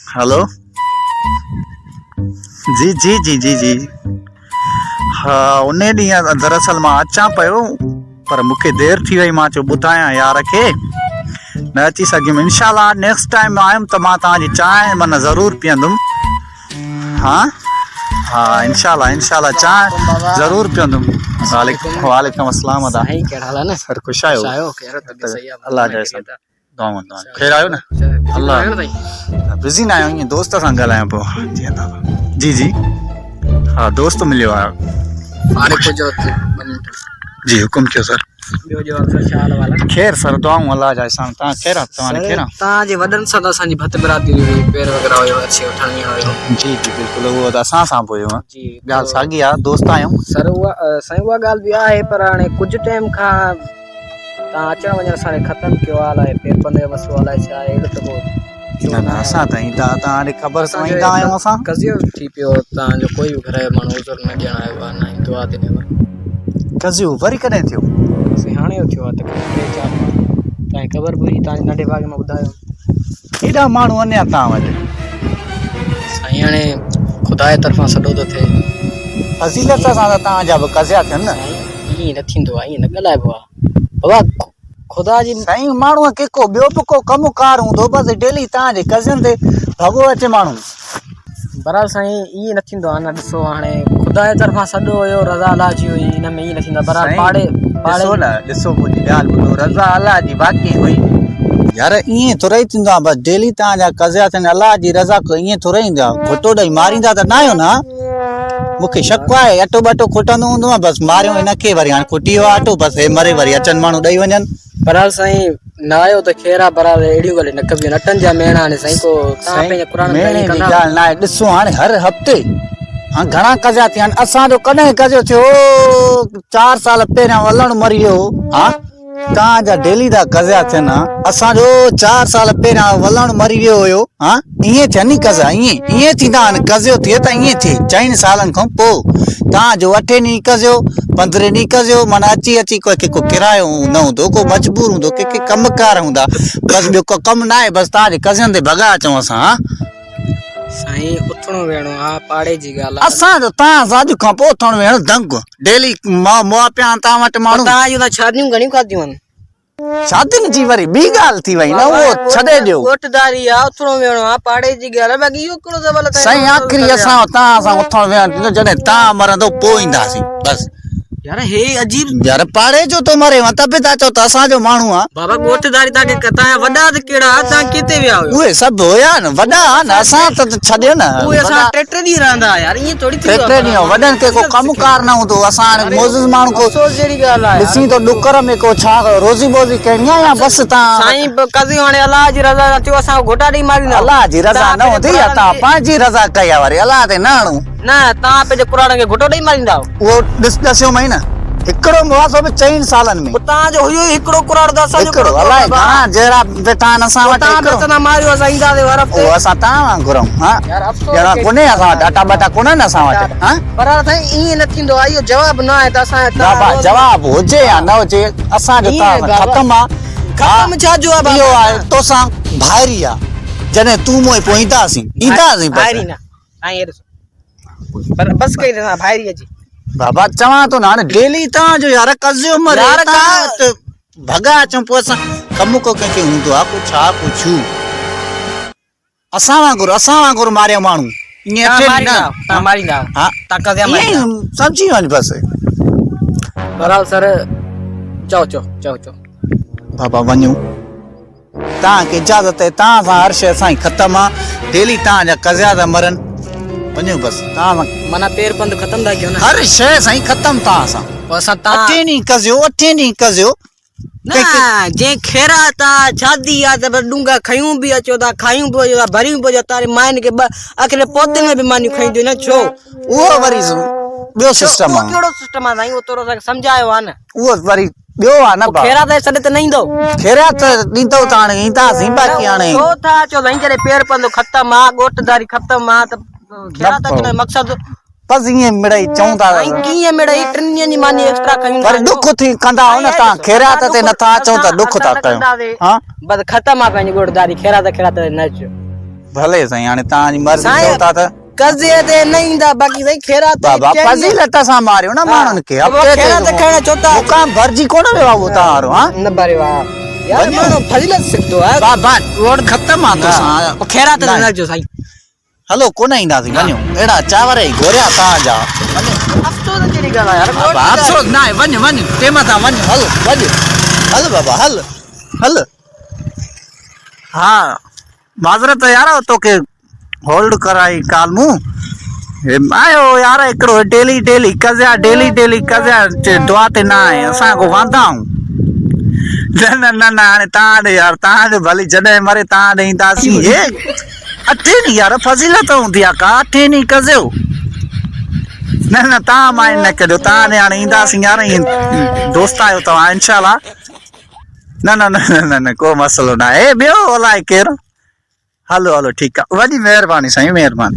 Hello जी जी जी जी जी हाँ उन ॾींहुं दरअसल मां अचां पियो पर मूंखे देरि थी वई। मां चयो ॿुधायां यार खे न अची सघियुमि। इंशाल्लाह नेक्स्ट टाइम आयुमि त मां तव्हांजी चांहि माना ज़रूरु पीअंदुमि। हाँ हाँ इंशाल्लाह इंशाल्लाह चांहि ज़रूरु पीअंदुमि। वालेकुम अस्सलाम अदा सर ख़ुशि आहियो? अल्लाह जा खैर आहियो न? अल्लाह बिज़ी न आहियो? ईअं दोस्त सां ॻाल्हायां पियो। जी जी हाँ दोस्त मिलियो आहे। जी हुकुम कयो सर। खैर सर दुआऊं अल्लाह जा अहसान। तव्हां खैर तव्हांजे वॾनि सां असांजी भत बिरादरी हुई पेर वग़ैरह हुयो अच्छे वठण हुयो। जी जी बिल्कुलु उहो त असां सां पोइ ॻाल्हि साॻी आहे दोस्त आहियूं सर। उहा साईं उहा ॻाल्हि बि आहे पर हाणे कुझु टाइम खां तव्हां अचण वञण सां ख़तमु कयो आहे। अलाए पेपनि जो मसइलो अलाए छा आहे अहिड़ो त पोइ न न असां त ईंदा तव्हां ख़बर सां ईंदा आहियूं। असां कज़ियो थी पियो तव्हांजो कोई बि घर जो माण्हू उज़र न ॾियणु आयो आहे न ईंदो आहे दिन कज़ियो वरी कॾहिं थियो? हाणे थियो आहे तक़रीबन 3-4 तव्हांजी ख़बर बि हुई तव्हांजे नंढे भाउ खे मां ॿुधायो। हेॾा माण्हू अञा तव्हां वटि साईं हाणे ख़ुदा जे तरफ़ां सॾो थो थिए फज़ीलत सां त तव्हांजा बि कज़िया थियनि न। ईअं न थींदो आहे ईअं न ॻाल्हाइबो आहे बाबा ख़ुदा जी साईं माण्हूअ खे को ॿियो बि को कमु कार हूंदो बसि डेली तव्हांजे कज़ियुनि ते भॻो अचे माण्हू। बराबरि साईं ईअं न थींदो आहे न। ॾिसो हाणे ख़ुदा जे तरफ़ां सॾो हुयो रज़ा अला जी हुई हिन में ईअं न थींदो बराबरि ॾिसो न ॾिसो मुंहिंजी ॻाल्हि ॿुधो रज़ा अला जी बाक़ी हुई यार ईअं थोरा ई थींदो आहे। बसि डेली तव्हांजा कज़िया थियनि अलाह जी रज़ा ईअं थोरा ईंदा। घुटो ॾेई मारींदा त न आहियो न? मूंखे शक आहे अटो बटो खुटंदो हूंदो आहे बसि मारियो हिनखे वरी हाणे खुटी वियो आहे अटो बसि हे मरे वरी अचनि माण्हू ॾेई वञनि। बराबरि साईं न आयो त ख़ैर आहे बराबरि अहिड़ियूं ॻाल्हियूं न कबियूं अटनि जा मेणा हाणे साईं को तव्हां पंहिंजे क़ुर में ॻाल्हि न आहे। ॾिसो हाणे हर हफ़्ते हाणे घणा कज़िया थिया आहिनि। असांजो कॾहिं कज़ियो थियो 4 साल पहिरियां वलण मरी वियो। हा तव्हांजा डेली जा कज़िया थियनि। असांजो 4 साल पहिरियां वलण मरी वियो हुयो। हा ईअं थियनि कज़िया ईअं थींदा आहिनि। कज़ियो थिए त ईअं थिए 4 सालनि खां पोइ तव्हांजो 8 ॾींहं कज़ियो 15 ॾींहं कज़ियो माना अची अची कंहिंखे को किरायो न हूंदो को मजबूर हूंदो कंहिंखे कमकार हूंदा बसि ॿियो को कमु न आहे बसि तव्हांजे कज़ियुनि ते भॻा अचूं असां। साईं उथणो वेहणो आहे पाड़े जी ॻाल्हि आहे। असांजो तव्हां सां अॼु खां पोइ उथणु वेहणु दंग डेली मुआ पिया तव्हां वटि माण्हू। तव्हां जूं शादियूं घणियूं खादियूं आहिनि? शादियुनि जी वरी ॿी ॻाल्हि थी वई न उहो छॾे ॾियो। ॻोठदारी आहे उथणो वेहणो आहे पाड़े जी ॻाल्हि आहे बाक़ी इहो कहिड़ो सवाल आहे साईं आख़िरी असां तव्हां सां उथणु वेहणु जॾहिं तव्हां मरंदो पोइ ईंदासीं बसि। यार हे अजीब यार पाड़े जो तो मरे त बि तव्हां चओ त असांजो माण्हू आहे। बाबा ॻोठदारी तव्हांखे तव्हांजा वॾा त कहिड़ा तव्हां किथे विया हुयो? उहे सभु हुया न वॾा न असां त छॾियो न। उहे असां 3 ॾींहं रहंदा यार ईअं थोरी थी 3 ॾींहं वॾनि खे को कमुकार न हूंदो। असां हाणे मोज़िज़ माण्हू को जहिड़ी ॻाल्हि आहे ॾिसी तो ॾुकर में को छा रोज़ी बोज़ी करणी आहे या बसि तव्हां साईं कज़ियो हाणे अलाह जी रज़ा थियो असां घोटा ॾेई मारींदा। अलाह जी रज़ा न हूंदी तव्हां पंहिंजी रज़ा कई आहे वरी अलाह ते न हणूं न तव्हां पंहिंजे क़ुर खे घोटो ॾेई मारींदा उहो ॾसियो मई न हिकिड़ो मुआसो बि 4 सालनि में तव्हांजो हुयो हिकिड़ो क़ुर त असांजो अलाए घणा जहिड़ा वेठा आहिनि असां वटि तव्हां मारियो असां ईंदासीं हर हफ़्ते असां तव्हां वांगुरु यार कोन्हे असां वटि आटा बाटा कोन्हनि असां वटि। पर साईं ईअं न थींदो आहे इहो जवाबु न आहे त असां जवाबु हुजे या न हुजे असांजो ख़तमु आहे। ख़तमु छा जवाबु इहो आहे तोसां भाइरी आहे जॾहिं तूं मोए पोइ ईंदासीं भाइरी न पर बसि कई भाइरीअ जी बाबा चवां थो न हाणे डेली तव्हांजो यार कज़ियो मरे भॻा अचूं पोइ असां कमु को कंहिंखे हूंदो आहे को छा को छू असां वांगुरु मारिया माण्हू सम्झी वञ बसि। बराबरि सर चओ बाबा वञूं तव्हांखे इजाज़त आहे। तव्हां सां हर शइ असांजी ख़तमु आहे। डेली तव्हांजा कज़िया था मरनि वञो बसि तव्हां माना पेर पंध ख़तमु था कयो न हर शइ साईं ख़तमु तव्हां सां। असां 8 ॾींहं कज़ियो न जंहिं ख़ैरात आहे शादी आहे त डूंगा खयूं बि अचो था खायूं बि अचो था भरियूं बि अचो तारी माइनि खे आख़िर पोते में बि मानियूं खाईंदियूं न छो उहो वरी ॿियो सिस्टम आहे। कहिड़ो सिस्टम आहे साईं उहो थोरो सम्झायो आहे न उहो वरी ॿियो आहे न ख़ैरात जे सॾ ते न ईंदो ख़ैरात ॾींदो त हाणे ईंदासीं बाक़ी हाणे छो था चओ साईं जॾहिं पेर पंधो ख़तमु आहे ॻोठदारी ख़तमु आहे त ख़ैरात अचण जो मक़सदु बसि ईअं मिड़ई चऊं था कीअं मिड़ई 3 ॾींहंनि जी मानी एक्स्ट्रा खयूं पर ॾुख थी कंदा हो न तव्हां ख़ैरात ते नथा अचो त ॾुख था कयो। बसि ख़तमु आहे पंहिंजी ॻोठदारी ख़ैरात न अचो भले साईं हाणे तव्हांजी मर्ज़ी साईं, चओ था त कज़े ते न ईंदा बाक़ी साईं खैरात बाबा फज़ीलत सां मारियो न माण्हुनि खे खैरात खणण चोता मुकाम भरिजी कोन वियो आहे उहो तव्हां हा न बारे वाह यार वञो। माण्हू फज़ीलत सिखंदो आहे बाबा रोड ख़तम आहे तोसां खैरात न रखजो साईं हलो कोन ईंदासीं वञो अहिड़ा चांवर ई घुरिया तव्हांजा अफ़सोस कहिड़ी ॻाल्हि आहे यार बाबा अफ़सोस न आहे वञ टेम तां वञ हल बाबा हल हा माज़रत यार तोखे होल्ड कराई काल मूं आयो यार हिकिड़ो डेली कज़िया दुआ ते न आहे असां को वांदा आहियूं न हाणे तव्हां ॾे यार तव्हां ॾे भली जॾहिं मरे तव्हां ॾे ईंदासीं हे अठे ॾींहं यार फज़ीलत हूंदी आहे का अठे ॾींहं कज़ियो न तव्हां माइंड न करियो तव्हां ॾे हाणे ईंदासीं यार ईअं दोस्त आहियो तव्हां इनशाला न को मसइलो न आहे ॿियो अलाए केरु हलो ठीकु आहे वॾी महिरबानी साईं महिरबानी